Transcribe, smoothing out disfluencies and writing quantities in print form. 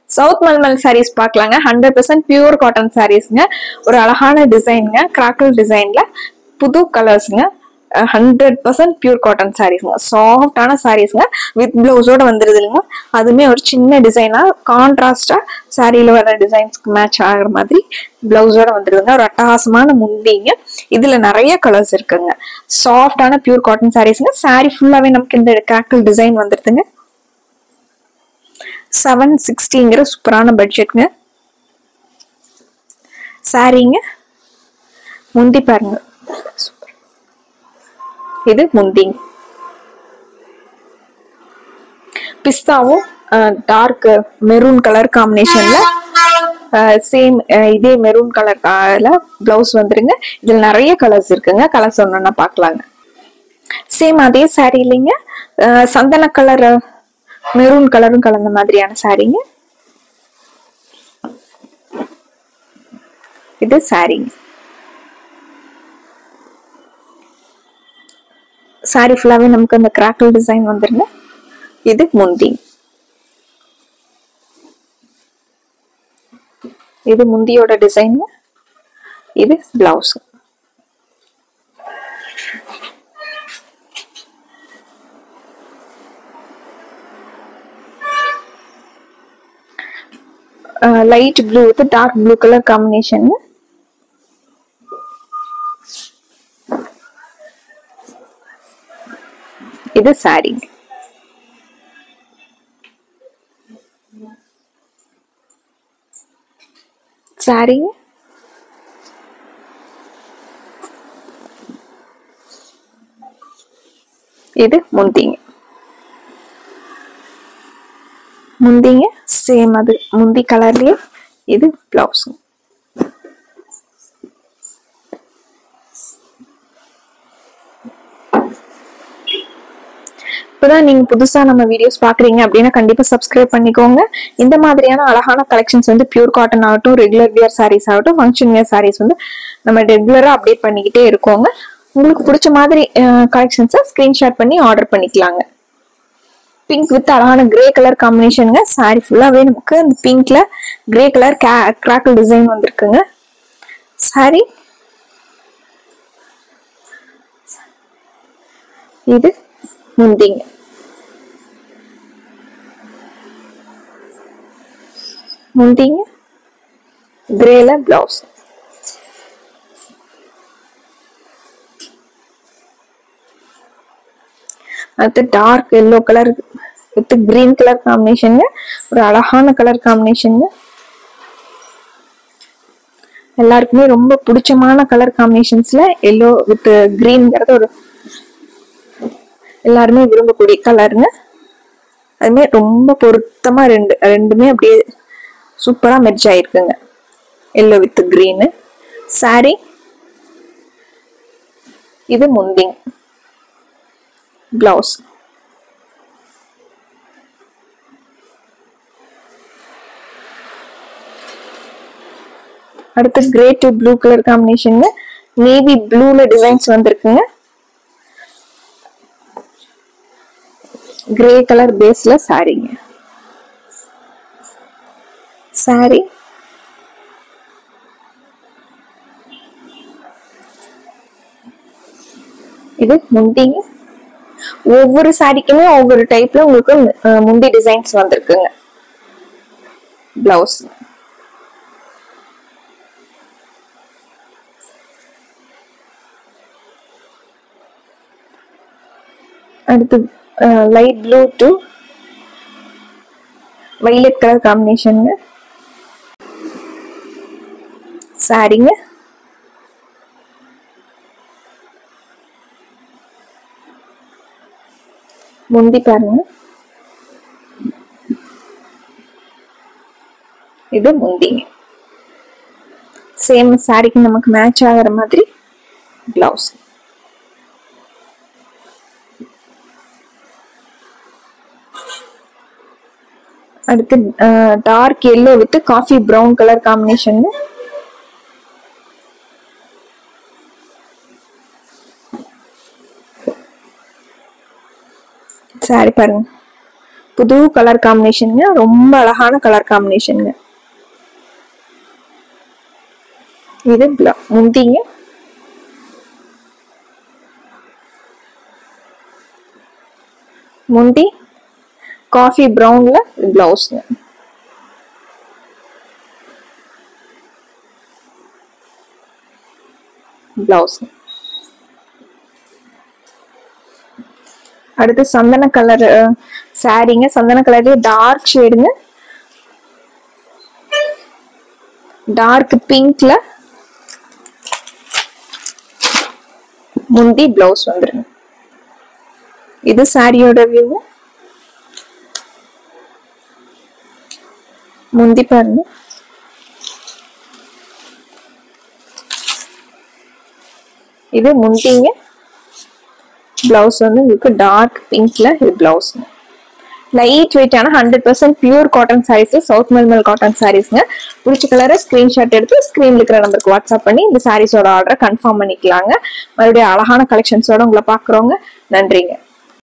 South mulmul sarees பார்க்கலாங்க. 100% pure cotton sareesங்க. ஒரு அழகான டிசைன்ங்க, கிராக்கிள் டிசைன்ல புது கலர்ஸ்ங்க. 100% பியூர் காட்டன் sareesங்க. சாஃப்டான sareesங்க. வித் பிளவுஸோட வந்துருதுங்க. அதுமே ஒரு சின்ன டிசைனா கான்ட்ராஸ்டா சாரியில வர டிசைன்ஸ்க்கு மேட்ச் ஆகுற மாதிரி பிளவுஸோட வந்துருதுங்க. ஒரு அட்டகாசமான முந்திங்க. இதுல நிறைய கலர்ஸ் இருக்குங்க. சாஃப்டான பியூர் காட்டன் sareesங்க. சாரி ஃபுல்லாவே நமக்கு இந்த கிராக்கிள் டிசைன் வந்துருதுங்க. 760ங்கிற சூப்பரான பட்ஜெட்ங்க. சாரிங்க முந்தி பாருங்க, இது முந்திங்க. பிஸ்தாவும் டார்க் மெரூன் கலர் காம்பினேஷன்ல சேம் இதே மெரூன் கலர்ல பிளவுஸ் வந்துருங்க. இதுல நிறைய கலர்ஸ் இருக்குங்க. கலர்ஸ் ஒன்னொன்னா பாக்கலாங்க. சேம் அதே சாரி இல்லைங்க, சந்தன கலர் மெரூன் கலரும் கலந்த மாதிரியான சாரிங்க. இது சாரிங்க. சாரி ஃபுல்லாவே நமக்கு அந்த கிராக்கிள் டிசைன் வந்துருங்க. இது முந்தி. இது முந்தியோட டிசைன். இது blouse. Light blue with dark blue colour combination. இது சாரி. சாரி இது முந்திங்க. முந்திங்க சேம் அது முந்தி கலர்லயே இது பிளவுஸ். இப்பதான் நீங்க புதுசா நம்ம வீடியோஸ் பாக்குறீங்க அப்படின்னா கண்டிப்பா சப்ஸ்கிரைப் பண்ணிக்கோங்க. இந்த மாதிரியான அழகான கலெக்ஷன்ஸ் வந்து பியூர் காட்டன் ஆகட்டும், ரெகுலர் வியர் சாரீஸ் ஆகட்டும், ஃபங்க்ஷன் வியர் சாரீஸ் வந்து நம்ம ரெகுலரா அப்டேட் பண்ணிக்கிட்டே இருக்கோங்க. உங்களுக்கு பிடிச்ச மாதிரி கலெக்ஷன்ஸை ஸ்கிரீன்ஷாட் பண்ணி ஆர்டர் பண்ணிக்கலாங்க. பிங்க் வித் அழகான கிரே கலர் காம்பினேஷனுங்க. சாரி ஃபுல்லாவே நமக்கு அந்த பிங்க்ல கிரே கலர் கிராக்கிள் டிசைன் வந்திருக்குங்க. சாரி இது முந்திங்க. முந்திங்க கிரேல பிளவுஸ். அடுத்து dark yellow colour with green colour combination. ஒரு அழகான கலர் காம்பினேஷன். எல்லாருக்குமே ரொம்ப பிடிச்சமான கலர் காம்பினேஷன்ஸ்ல எல்லோ வித் கிரீன்ங்கிறது ஒரு எல்லாருமே விரும்பக்கூடிய கலருங்க. அதுமே ரொம்ப பொருத்தமா ரெண்டுமே அப்படியே சூப்பரா மெர்ஜ் ஆயிருக்குங்க. Yellow with green. சாரி இது முந்திங் பிளவுஸ். அடுத்து grey to blue colour combination. Navy ப்ளூல டிசைன்ஸ் வந்திருக்குங்க. கிரே கலர் பேஸ்ல சாரிங்க. சாரி இது முந்திங்க. ஒவ்வொரு சாரிக்குமே ஒவ்வொரு டைப்ல உங்களுக்கு முந்தி டிசைன்ஸ் வந்திருக்குங்க. பிளவுஸ். அடுத்து light blue to violet colour combination. சாரிங்க. முந்தி பாருங்க, இது முந்திங்க. சேம் சாரிக்கு நமக்கு மேட்ச் ஆகிற மாதிரி பிளவுஸ். அடுத்து dark yellow with coffee brown colour combination. Sari பாருங்க, புது கலர் காம்பினேஷனுங்க, ரொம்ப அழகான கலர் காம்பினேஷனுங்க. இது முந்திங்க, முந்தி காஃபி பிரவுன்ல பிளவுஸ்ங்க. பிளவுஸ். அடுத்து சந்தன கலர் சாரீங்க. சந்தன கலர்லயே டார்க் ஷேடுங்க, டார்க் பிங்க்ல முந்தி பிளவுஸ் வந்துருங்க. இது சாரியோட வியூ. முந்தி பாருங்க, இது முந்திங்க. பிளவுஸ் வந்து உங்களுக்கு டார்க் பிங்க்ல இது பிளவுஸ். லைட் வெயிட்டான 100% pure cotton saris, south mulmul cotton சாரீஸ்ங்க. பிடிச்ச கலரை ஸ்கிரீன்ஷாட் எடுத்து ஸ்கிரீன்ல இருக்கிற நம்பருக்கு வாட்ஸ்அப் பண்ணி இந்த சாரீஸோட ஆர்டரை கன்ஃபார்ம் பண்ணிக்கலாங்க. மறுபடியும் அழகான கலெக்ஷன்ஸோட உங்களை பாக்குறோங்க. நன்றிங்க.